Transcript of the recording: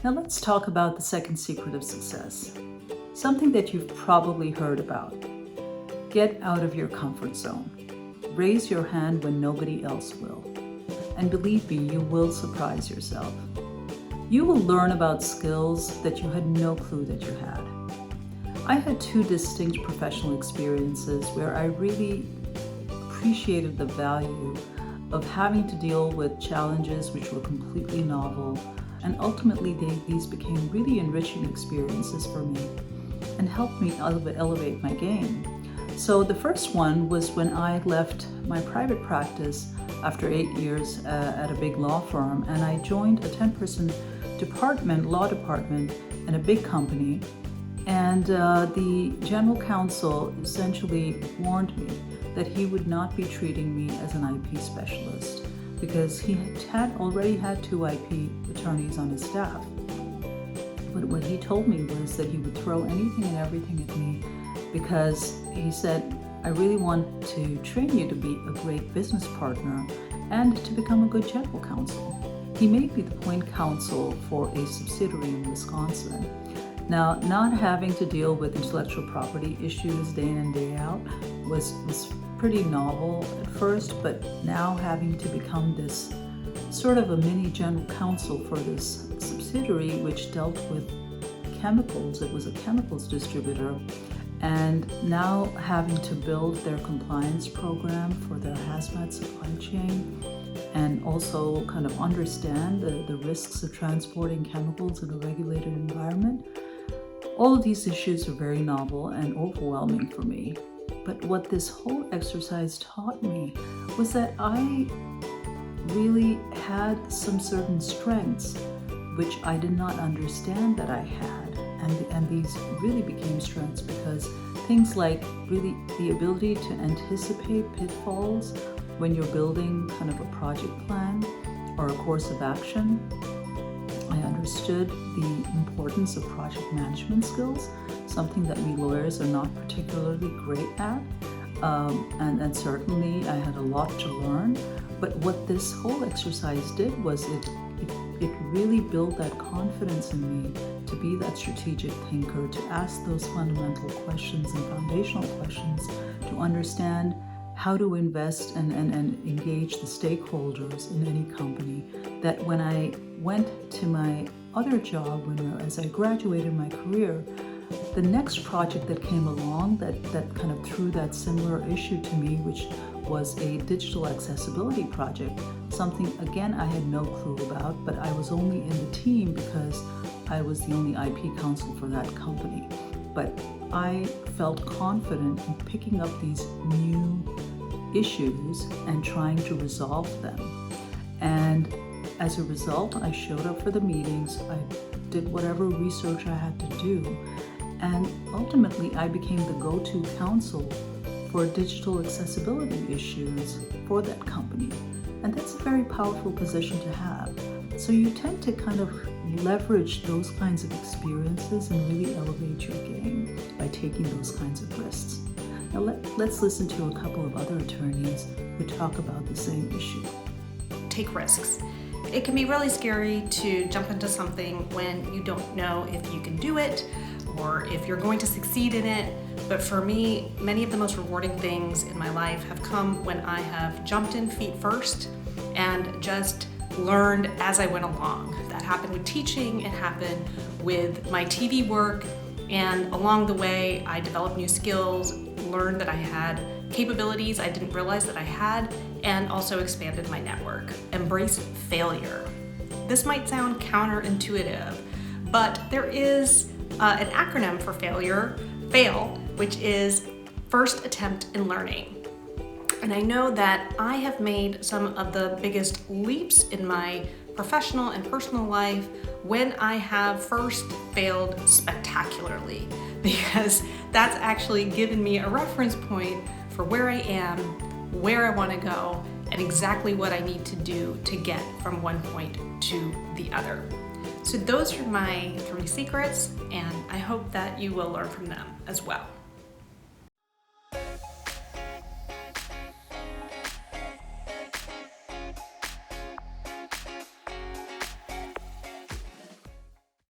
Now let's talk about the second secret of success. Something that you've probably heard about. Get out of your comfort zone. Raise your hand when nobody else will. And believe me, you will surprise yourself. You will learn about skills that you had no clue that you had. I had two distinct professional experiences where I really appreciated the value of having to deal with challenges which were completely novel, and ultimately these became really enriching experiences for me and helped me elevate my game. So the first one was when I left my private practice after 8 years at a big law firm, and I joined a 10-person law department in a big company. And the general counsel essentially warned me that he would not be treating me as an IP specialist because he had already had 2 IP attorneys on his staff. But what he told me was that he would throw anything and everything at me because he said, I really want to train you to be a great business partner and to become a good general counsel. He made me the point counsel for a subsidiary in Wisconsin. Now, not having to deal with intellectual property issues day in and day out was pretty novel at first, but now having to become this sort of a mini general counsel for this subsidiary which dealt with chemicals, it was a chemicals distributor, and now having to build their compliance program for their hazmat supply chain and also kind of understand the risks of transporting chemicals in a regulated environment. All of these issues are very novel and overwhelming for me. But what this whole exercise taught me was that I really had some certain strengths which I did not understand that I had. And these really became strengths because things like really the ability to anticipate pitfalls when you're building kind of a project plan or a course of action. I understood the importance of project management skills, something that we lawyers are not particularly great at. And certainly I had a lot to learn. But what this whole exercise did was it really built that confidence in me to be that strategic thinker, to ask those fundamental questions and foundational questions, to understand how to invest and engage the stakeholders in any company. That when I went to my other job, as I graduated my career, the next project that came along that kind of threw that similar issue to me, which was a digital accessibility project, something again I had no clue about, but I was only in the team because I was the only IP counsel for that company. But I felt confident in picking up these new issues and trying to resolve them. And as a result, I showed up for the meetings, I did whatever research I had to do, and ultimately I became the go-to counsel for digital accessibility issues for that company. And that's a very powerful position to have. So you tend to kind of leverage those kinds of experiences and really elevate your game by taking those kinds of risks. Now let's listen to a couple of other attorneys who talk about the same issue. Take risks. It can be really scary to jump into something when you don't know if you can do it or if you're going to succeed in it. But for me, many of the most rewarding things in my life have come when I have jumped in feet first and just learned as I went along. That happened with teaching, it happened with my TV work, and along the way I developed new skills, learned that I had capabilities I didn't realize that I had, and also expanded my network. Embrace failure. This might sound counterintuitive, but there is an acronym for failure, FAIL, which is first attempt in learning. And I know that I have made some of the biggest leaps in my professional and personal life when I have first failed spectacularly, because that's actually given me a reference point for where I am, where I want to go, and exactly what I need to do to get from one point to the other. So those are my 3 secrets, and I hope that you will learn from them as well.